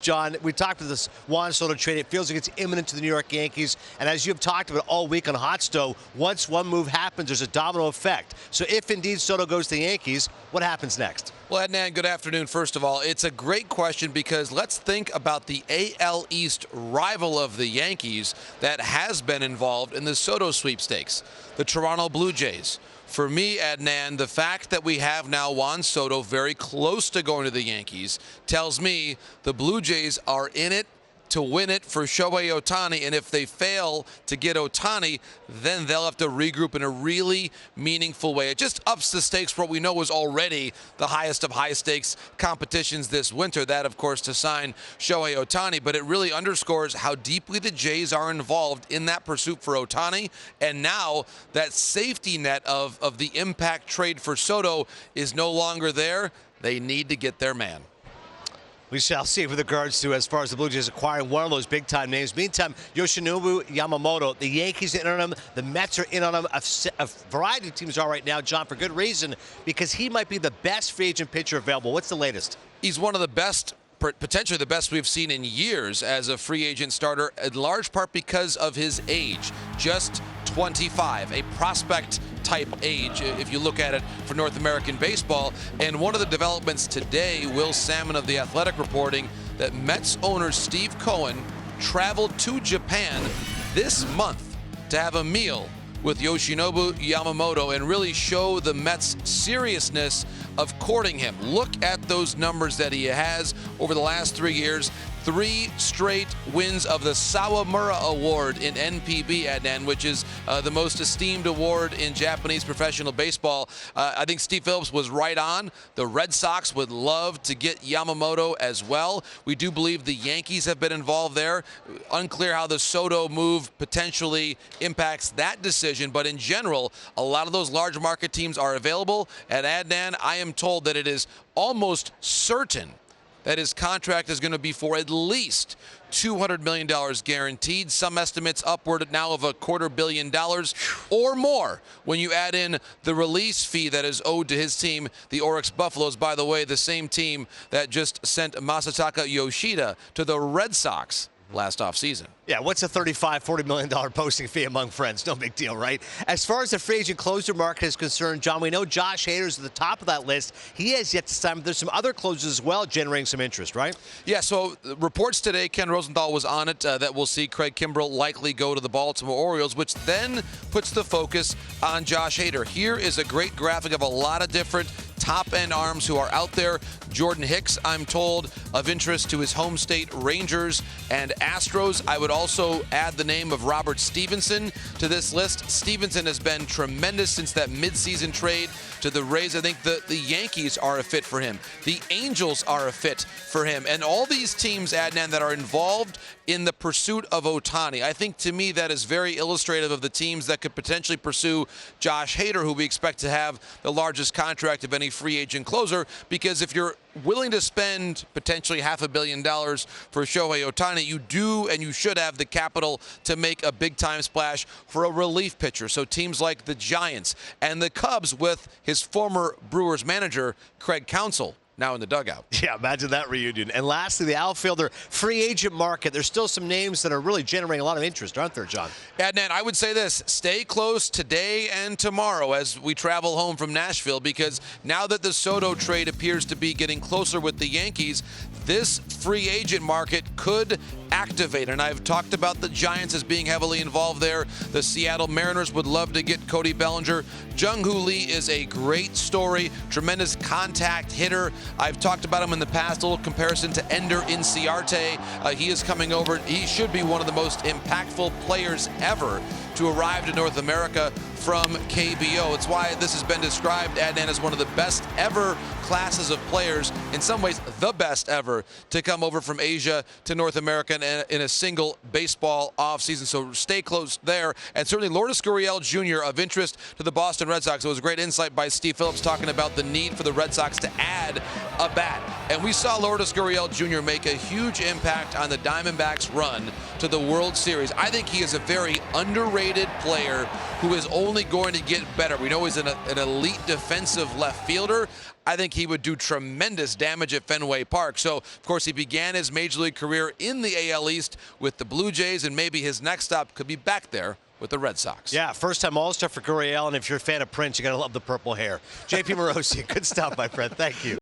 John, we talked about this Juan Soto trade. It feels like it's imminent to the New York Yankees. And as you've talked about all week on Hot Stove, once one move happens, there's a domino effect. So if indeed Soto goes to the Yankees, what happens next? Well, Adnan, good afternoon. First of all, it's a great question because let's think about the AL East rival of the Yankees that has been involved in the Soto sweepstakes, the Toronto Blue Jays. For me, Adnan, the fact that we have now Juan Soto very close to going to the Yankees tells me the Blue Jays are in it to win it for Shohei Ohtani, and if they fail to get Ohtani, then they'll have to regroup in a really meaningful way. It just ups the stakes for what we know was already the highest of high-stakes competitions this winter, that, of course, to sign Shohei Ohtani, but it really underscores how deeply the Jays are involved in that pursuit for Ohtani, and now that safety net of the impact trade for Soto is no longer there. They need to get their man. We shall see with regards to as far as the Blue Jays acquiring one of those big-time names. Meantime, Yoshinobu Yamamoto, the Yankees are in on him, the Mets are in on him. A variety of teams are right now, John, for good reason, because he might be the best free agent pitcher available. What's the latest? He's one of the best, potentially the best we've seen in years as a free agent starter, in large part because of his age, just 25, a prospect type age if you look at it for North American baseball. And one of the developments today, Will Salmon of The Athletic reporting that Mets owner Steve Cohen traveled to Japan this month to have a meal with Yoshinobu Yamamoto and really show the Mets' seriousness of courting him. Look at those numbers that he has over the last 3 years. 3 straight wins of the Sawamura Award in NPB, Adnan, which is the most esteemed award in Japanese professional baseball. I think Steve Phillips was right on. The Red Sox would love to get Yamamoto as well. We do believe the Yankees have been involved there. Unclear how the Soto move potentially impacts that decision, but in general, a lot of those large market teams are available. And Adnan, I am told that it is almost certain that his contract is going to be for at least $200 million guaranteed. Some estimates upward now of $250 million or more when you add in the release fee that is owed to his team, the Oryx Buffaloes, by the way, the same team that just sent Masataka Yoshida to the Red Sox last offseason. Yeah, what's a $35-40 million posting fee among friends? No big deal, right? As far as the free agent closer market is concerned, John, we know Josh Hader's at the top of that list. He has yet to sign, but there's some other closers as well generating some interest, right? Yeah, so reports today, Ken Rosenthal was on it, that we'll see Craig Kimbrell likely go to the Baltimore Orioles, which then puts the focus on Josh Hader. Here is a great graphic of a lot of different top-end arms who are out there. Jordan Hicks, I'm told, of interest to his home state Rangers and Astros. I would also add the name of Robert Stevenson to this list. Stevenson has been tremendous since that midseason trade to the Rays. I think the Yankees are a fit for him. The Angels are a fit for him. And all these teams, Adnan, that are involved in the pursuit of Ohtani, I think to me that is very illustrative of the teams that could potentially pursue Josh Hader, who we expect to have the largest contract of any free agent closer, because if you're willing to spend potentially $500 million for Shohei Ohtani, you do and you should have the capital to make a big-time splash for a relief pitcher. So teams like the Giants and the Cubs with his former Brewers manager, Craig Counsell, now in the dugout. Yeah, imagine that reunion. And lastly, the outfielder free agent market. There's still some names that are really generating a lot of interest, aren't there, John? Adnan, I would say this. Stay close today and tomorrow as we travel home from Nashville, because now that the Soto trade appears to be getting closer with the Yankees, this free agent market could activate. And I've talked about the Giants as being heavily involved there. The Seattle Mariners would love to get Cody Bellinger. Jung-Hoo Lee is a great story, tremendous contact hitter. I've talked about him in the past, a little comparison to Ender Inciarte. He is coming over. He should be one of the most impactful players ever to arrive to North America from KBO. It's why this has been described, Adnan, as one of the best ever classes of players, in some ways the best ever, to come over from Asia to North America in a single baseball offseason. So stay close there. And certainly Lourdes Gurriel Jr. of interest to the Boston Red Sox. It was a great insight by Steve Phillips talking about the need for the Red Sox to add a bat. And we saw Lourdes Gurriel Jr. make a huge impact on the Diamondbacks' run to the World Series. I think he is a very underrated player who is only going to get better. We know he's an elite defensive left fielder. I think he would do tremendous damage at Fenway Park. So, of course, he began his Major League career in the AL East with the Blue Jays, and maybe his next stop could be back there with the Red Sox. Yeah, first-time All-Star for Gurriel, and if you're a fan of Prince, you're going to love the purple hair. JP Morosi, good stuff, my friend. Thank you.